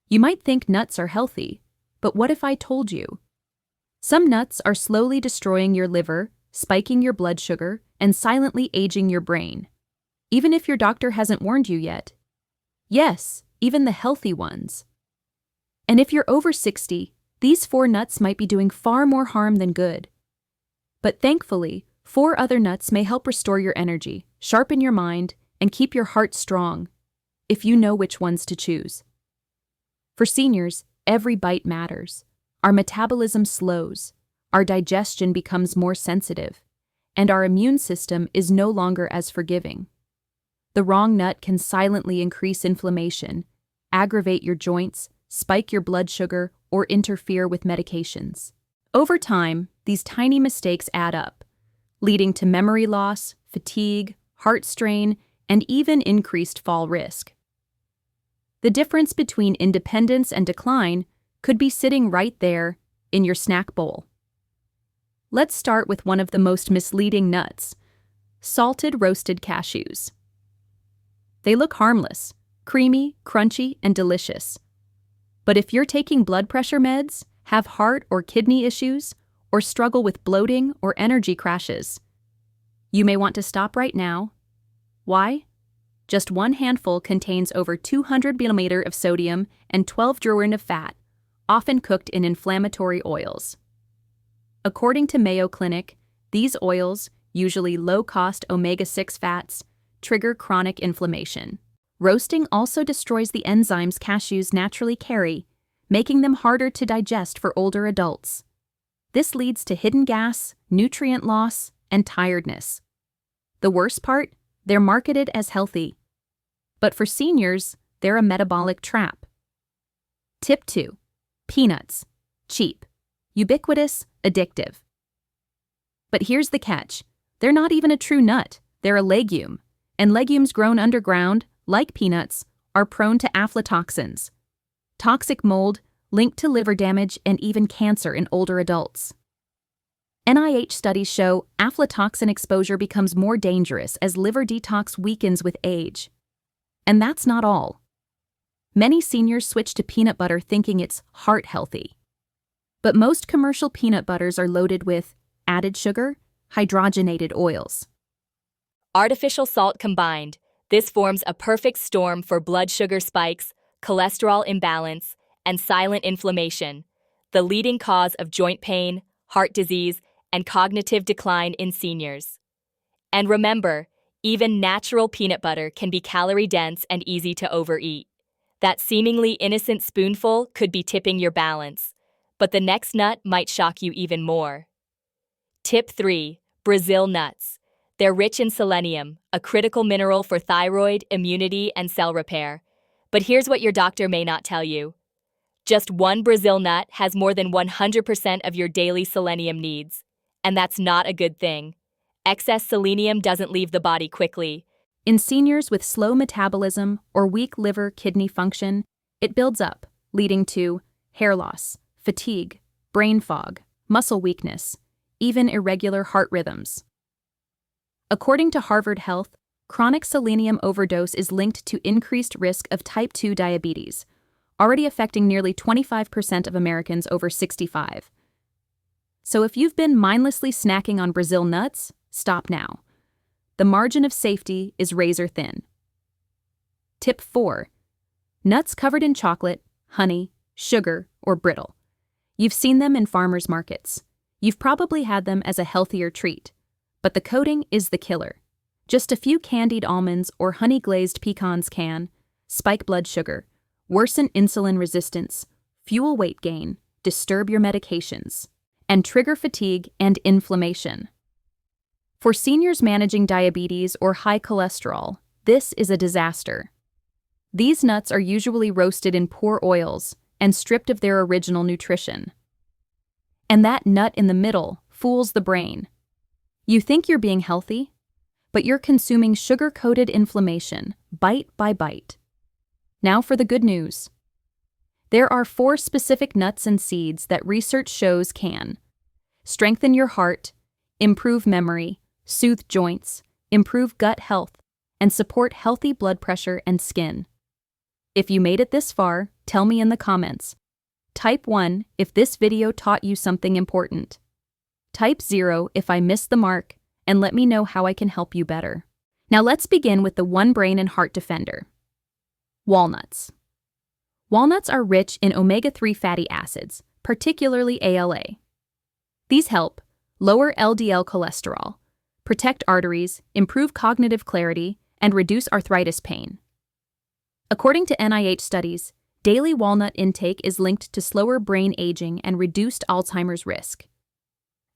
You might think nuts are healthy, but what if I told you? Some nuts are slowly destroying your liver, spiking your blood sugar, and silently aging your brain. Even if your doctor hasn't warned you yet. Yes, even the healthy ones. And if you're over 60, these 4 nuts might be doing far more harm than good. But thankfully, 4 other nuts may help restore your energy, sharpen your mind, and keep your heart strong, if you know which ones to choose. For seniors, every bite matters. Our metabolism slows, our digestion becomes more sensitive, and our immune system is no longer as forgiving. The wrong nut can silently increase inflammation, aggravate your joints, spike your blood sugar, or interfere with medications. Over time, these tiny mistakes add up, leading to memory loss, fatigue, heart strain, and even increased fall risk. The difference between independence and decline could be sitting right there in your snack bowl. Let's start with one of the most misleading nuts: salted roasted cashews. They look harmless, creamy, crunchy, and delicious. But if you're taking blood pressure meds, have heart or kidney issues, or struggle with bloating or energy crashes, you may want to stop right now. Why? Just one handful contains over 200 milliliters of sodium and 12 grams of fat, often cooked in inflammatory oils. According to Mayo Clinic, these oils, usually low-cost omega-6 fats, trigger chronic inflammation. Roasting also destroys the enzymes cashews naturally carry, making them harder to digest for older adults. This leads to hidden gas, nutrient loss, and tiredness. The worst part? They're marketed as healthy. But for seniors, they're a metabolic trap. Tip 2. Peanuts. Cheap, ubiquitous, addictive. But here's the catch. They're not even a true nut. They're a legume. And legumes grown underground, like peanuts, are prone to aflatoxins, toxic mold linked to liver damage and even cancer in older adults. NIH studies show aflatoxin exposure becomes more dangerous as liver detox weakens with age. And that's not all. Many seniors switch to peanut butter thinking it's heart healthy. But most commercial peanut butters are loaded with added sugar, hydrogenated oils. Artificial salt combined, this forms a perfect storm for blood sugar spikes, cholesterol imbalance, and silent inflammation, the leading cause of joint pain, heart disease, and cognitive decline in seniors. And remember, even natural peanut butter can be calorie-dense and easy to overeat. That seemingly innocent spoonful could be tipping your balance, but the next nut might shock you even more. Tip 3. Brazil nuts. They're rich in selenium, a critical mineral for thyroid, immunity, and cell repair. But here's what your doctor may not tell you. Just one Brazil nut has more than 100% of your daily selenium needs. And that's not a good thing. Excess selenium doesn't leave the body quickly. In seniors with slow metabolism or weak liver-kidney function, it builds up, leading to hair loss, fatigue, brain fog, muscle weakness, even irregular heart rhythms. According to Harvard Health, chronic selenium overdose is linked to increased risk of type 2 diabetes, already affecting nearly 25% of Americans over 65. So if you've been mindlessly snacking on Brazil nuts, stop now. The margin of safety is razor thin. Tip 4. Nuts covered in chocolate, honey, sugar, or brittle. You've seen them in farmers' markets. You've probably had them as a healthier treat. But the coating is the killer. Just a few candied almonds or honey-glazed pecans can spike blood sugar, worsen insulin resistance, fuel weight gain, disturb your medications, and trigger fatigue and inflammation. For seniors managing diabetes or high cholesterol, this is a disaster. These nuts are usually roasted in poor oils and stripped of their original nutrition. And that nut in the middle fools the brain. You think you're being healthy, but you're consuming sugar-coated inflammation, bite by bite. Now for the good news. There are 4 specific nuts and seeds that research shows can strengthen your heart, improve memory, soothe joints, improve gut health, and support healthy blood pressure and skin. If you made it this far, tell me in the comments. Type 1 if this video taught you something important. Type 0 if I missed the mark, and let me know how I can help you better. Now let's begin with the one brain and heart defender. Walnuts. Walnuts are rich in omega-3 fatty acids, particularly ALA. These help lower LDL cholesterol, protect arteries, improve cognitive clarity, and reduce arthritis pain. According to NIH studies, daily walnut intake is linked to slower brain aging and reduced Alzheimer's risk.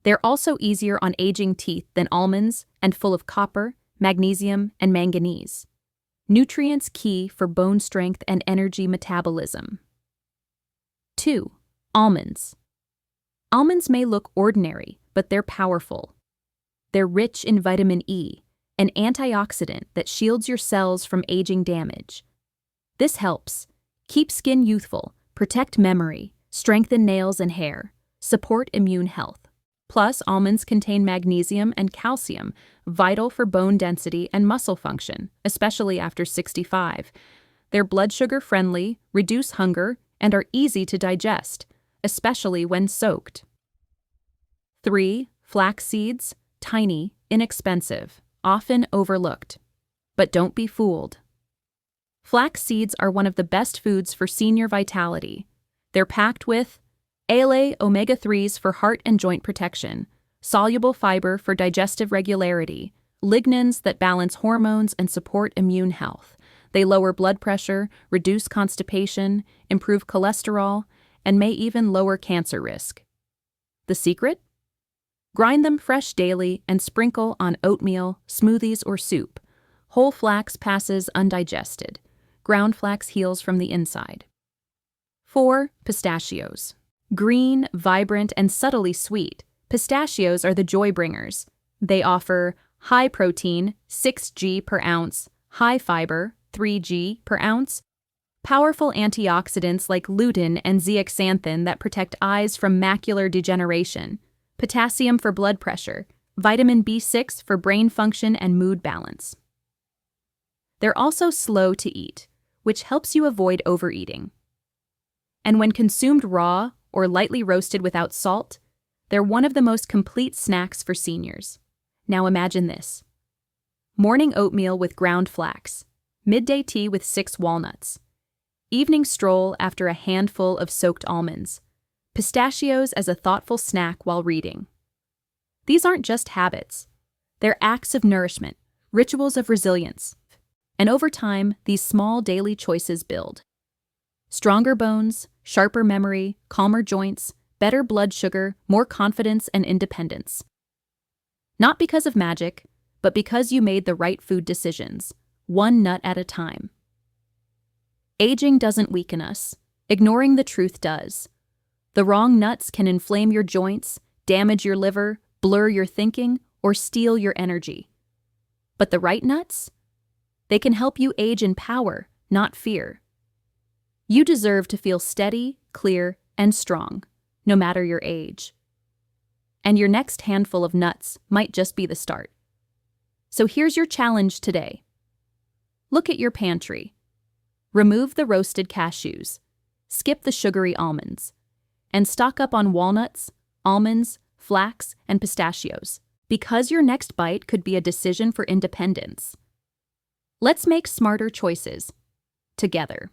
They're also easier on aging teeth than almonds and full of copper, magnesium, and manganese, nutrients key for bone strength and energy metabolism. 2. Almonds. Almonds may look ordinary, but they're powerful. They're rich in vitamin E, an antioxidant that shields your cells from aging damage. This helps keep skin youthful, protect memory, strengthen nails and hair, support immune health. Plus, almonds contain magnesium and calcium, vital for bone density and muscle function, especially after 65. They're blood sugar friendly, reduce hunger, and are easy to digest, especially when soaked. 3. Flax seeds, tiny, inexpensive, often overlooked. But don't be fooled. Flax seeds are one of the best foods for senior vitality. They're packed with ALA omega-3s for heart and joint protection, soluble fiber for digestive regularity, lignans that balance hormones and support immune health. They lower blood pressure, reduce constipation, improve cholesterol, and may even lower cancer risk. The secret? Grind them fresh daily and sprinkle on oatmeal, smoothies, or soup. Whole flax passes undigested. Ground flax heals from the inside. 4. Pistachios. Green, vibrant, and subtly sweet, pistachios are the joy bringers. They offer high protein, 6g per ounce, high fiber, 3g per ounce, powerful antioxidants like lutein and zeaxanthin that protect eyes from macular degeneration, potassium for blood pressure, vitamin B6 for brain function and mood balance. They're also slow to eat, which helps you avoid overeating. And when consumed raw or lightly roasted without salt, they're one of the most complete snacks for seniors. Now imagine this: morning oatmeal with ground flax, midday tea with 6 walnuts, evening stroll after a handful of soaked almonds, pistachios as a thoughtful snack while reading. These aren't just habits. They're acts of nourishment, rituals of resilience. And over time, these small daily choices build stronger bones, sharper memory, calmer joints, better blood sugar, more confidence and independence. Not because of magic, but because you made the right food decisions, one nut at a time. Aging doesn't weaken us. Ignoring the truth does. The wrong nuts can inflame your joints, damage your liver, blur your thinking, or steal your energy. But the right nuts? They can help you age in power, not fear. You deserve to feel steady, clear, and strong, no matter your age. And your next handful of nuts might just be the start. So here's your challenge today. Look at your pantry. Remove the roasted cashews, skip the sugary almonds, and stock up on walnuts, almonds, flax, and pistachios, because your next bite could be a decision for independence. Let's make smarter choices together.